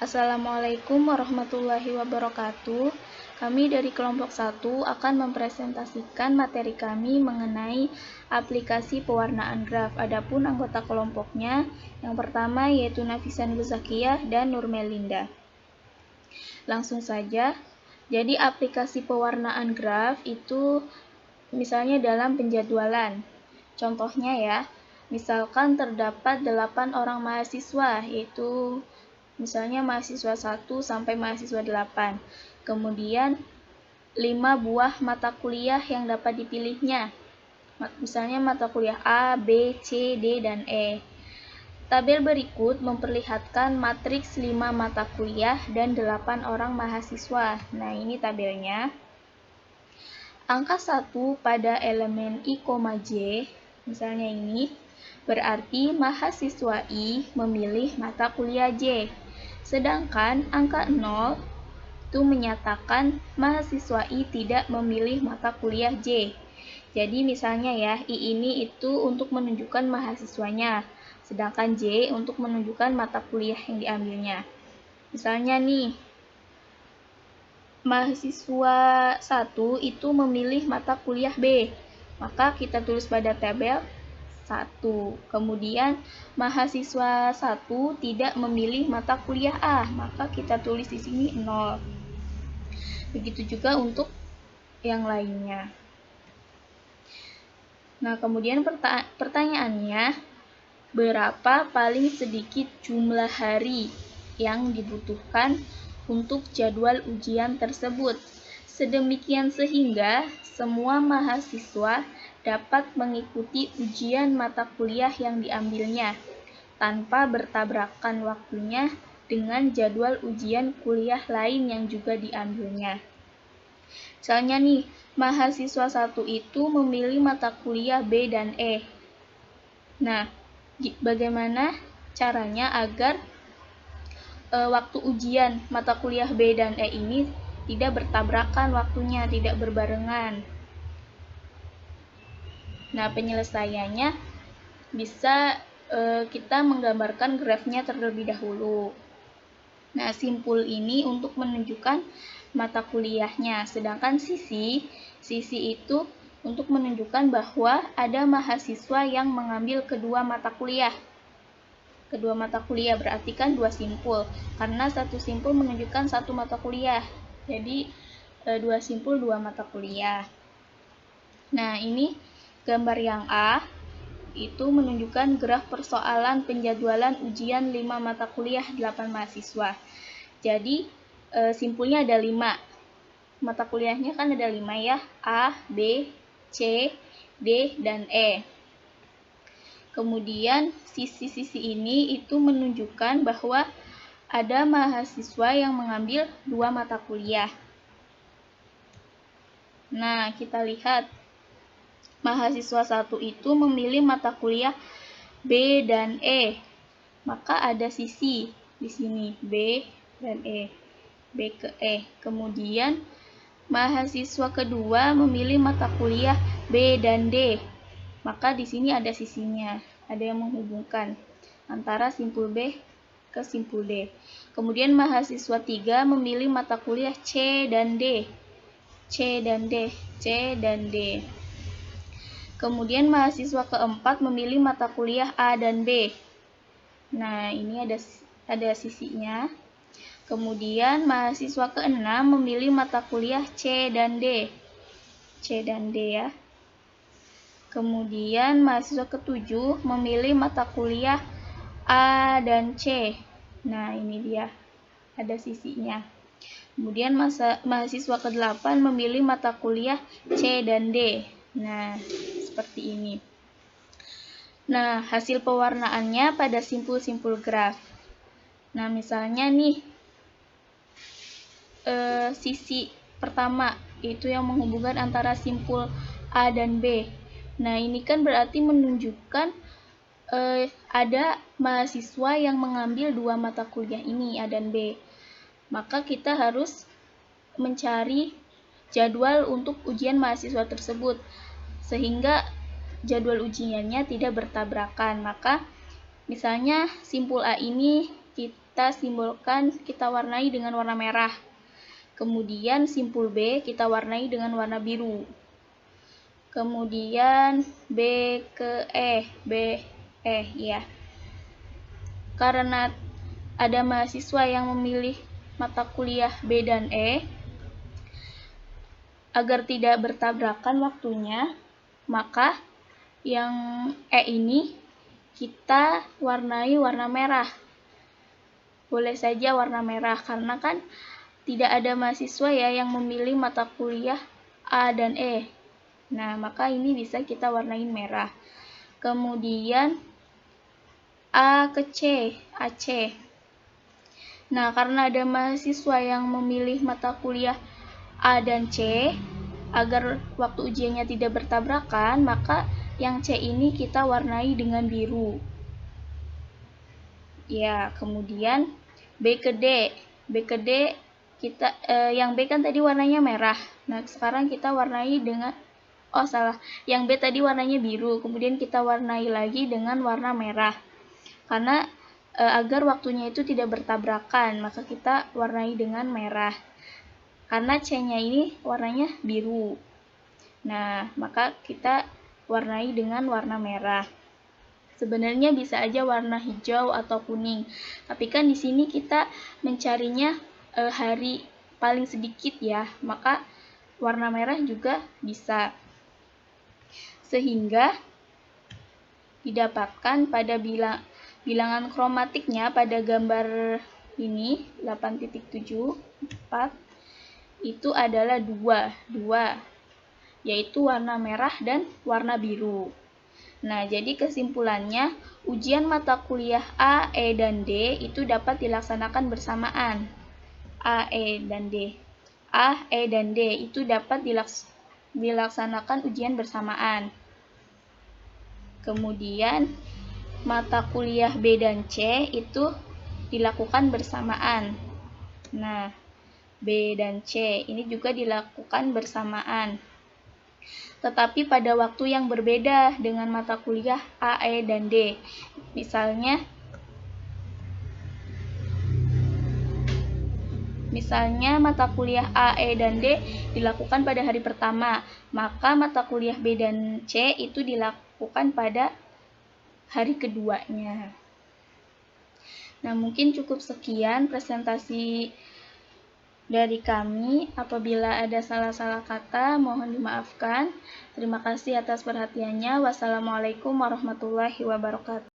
Assalamualaikum warahmatullahi wabarakatuh. Kami dari kelompok 1 akan mempresentasikan materi kami mengenai aplikasi pewarnaan graf. Adapun anggota kelompoknya, yang pertama yaitu Nafisa Nur Zakiyah dan Nur Melinda. Langsung saja. Jadi aplikasi pewarnaan graf itu misalnya dalam penjadwalan. Contohnya ya, misalkan terdapat 8 orang mahasiswa, yaitu misalnya mahasiswa 1 sampai mahasiswa 8. Kemudian 5 buah mata kuliah yang dapat dipilihnya. Misalnya mata kuliah A, B, C, D, dan E. Tabel berikut memperlihatkan matriks 5 mata kuliah dan 8 orang mahasiswa. Nah, ini tabelnya. Angka 1 pada elemen I, J, misalnya ini, berarti mahasiswa I memilih mata kuliah J. Sedangkan angka 0 itu menyatakan mahasiswa I tidak memilih mata kuliah J. Jadi misalnya ya, I ini itu untuk menunjukkan mahasiswanya, sedangkan J untuk menunjukkan mata kuliah yang diambilnya. Misalnya nih, mahasiswa 1 itu memilih mata kuliah B, maka kita tulis pada tabel 1. Kemudian mahasiswa 1 tidak memilih mata kuliah A, maka kita tulis di sini 0. Begitu juga untuk yang lainnya. Nah, kemudian pertanyaannya, berapa paling sedikit jumlah hari yang dibutuhkan untuk jadwal ujian tersebut? Sedemikian sehingga semua mahasiswa dapat mengikuti ujian mata kuliah yang diambilnya tanpa bertabrakan waktunya dengan jadwal ujian kuliah lain yang juga diambilnya. Misalnya nih, mahasiswa 1 itu memilih mata kuliah B dan E. Nah, bagaimana caranya agar waktu ujian mata kuliah B dan E ini tidak bertabrakan waktunya, tidak berbarengan? Nah, penyelesaiannya bisa kita menggambarkan grafnya terlebih dahulu. Nah, simpul ini untuk menunjukkan mata kuliahnya, sedangkan sisi itu untuk menunjukkan bahwa ada mahasiswa yang mengambil kedua mata kuliah. Kedua mata kuliah berarti kan 2 simpul, karena satu simpul menunjukkan satu mata kuliah. Jadi 2 simpul 2 mata kuliah. Nah, ini gambar yang A itu menunjukkan graf persoalan penjadwalan ujian 5 mata kuliah 8 mahasiswa. Jadi simpulnya ada 5. Mata kuliahnya kan ada 5 ya, A, B, C, D, dan E. Kemudian sisi-sisi ini itu menunjukkan bahwa ada mahasiswa yang mengambil 2 mata kuliah. Nah, kita lihat mahasiswa 1 itu memilih mata kuliah B dan E. Maka ada sisi di sini B dan E. B ke E. Kemudian mahasiswa kedua memilih mata kuliah B dan D. Maka di sini ada sisinya, ada yang menghubungkan antara simpul B ke simpul D. Kemudian mahasiswa 3 memilih mata kuliah C dan D. C dan D, C dan D. Kemudian mahasiswa keempat memilih mata kuliah A dan B. Nah, ini ada sisinya. Kemudian mahasiswa ke-6 memilih mata kuliah C dan D. C dan D ya. Kemudian mahasiswa ke-7 memilih mata kuliah A dan C. Nah, ini dia. Ada sisinya. Kemudian mahasiswa ke-8 memilih mata kuliah C dan D. Nah, seperti ini. Nah, hasil pewarnaannya pada simpul-simpul graf. Nah, misalnya nih, sisi pertama itu yang menghubungkan antara simpul A dan B. Nah, ini kan berarti menunjukkan ada mahasiswa yang mengambil 2 mata kuliah ini, A dan B. Maka kita harus mencari jadwal untuk ujian mahasiswa tersebut, sehingga jadwal ujiannya tidak bertabrakan. Maka misalnya simpul A ini kita simbolkan, kita warnai dengan warna merah. Kemudian simpul B kita warnai dengan warna biru. Kemudian B ke E, ya. Karena ada mahasiswa yang memilih mata kuliah B dan E, agar tidak bertabrakan waktunya, maka yang E ini kita warnai warna merah. Boleh saja warna merah, karena kan tidak ada mahasiswa ya yang memilih mata kuliah A dan E. Nah, maka ini bisa kita warnain merah. Kemudian A ke C, AC. Nah, karena ada mahasiswa yang memilih mata kuliah A dan C, agar waktu ujiannya tidak bertabrakan, maka yang C ini kita warnai dengan biru. Ya, kemudian B ke D. B ke D kita yang B kan tadi warnanya merah. Nah, sekarang kita warnai dengan Yang B tadi warnanya biru, kemudian kita warnai lagi dengan warna merah. Karena agar waktunya itu tidak bertabrakan, maka kita warnai dengan merah. Karena C-nya ini warnanya biru. Nah, maka kita warnai dengan warna merah. Sebenarnya bisa aja warna hijau atau kuning. Tapi kan di sini kita mencarinya hari paling sedikit ya, maka warna merah juga bisa. Sehingga didapatkan pada bilangan kromatiknya pada gambar ini 8.74 itu adalah 2, yaitu warna merah dan warna biru. Nah, jadi kesimpulannya, ujian mata kuliah A, E, dan D itu dapat dilaksanakan bersamaan. A, E, dan D itu dapat dilaksanakan ujian bersamaan. Kemudian mata kuliah B dan C itu dilakukan bersamaan. Nah, B dan C ini juga dilakukan bersamaan, tetapi pada waktu yang berbeda dengan mata kuliah A, E, dan D. Misalnya mata kuliah A, E, dan D dilakukan pada hari pertama, maka mata kuliah B dan C itu dilakukan pada hari keduanya. Nah, mungkin cukup sekian presentasi dari kami. Apabila ada salah-salah kata, mohon dimaafkan. Terima kasih atas perhatiannya. Wassalamualaikum warahmatullahi wabarakatuh.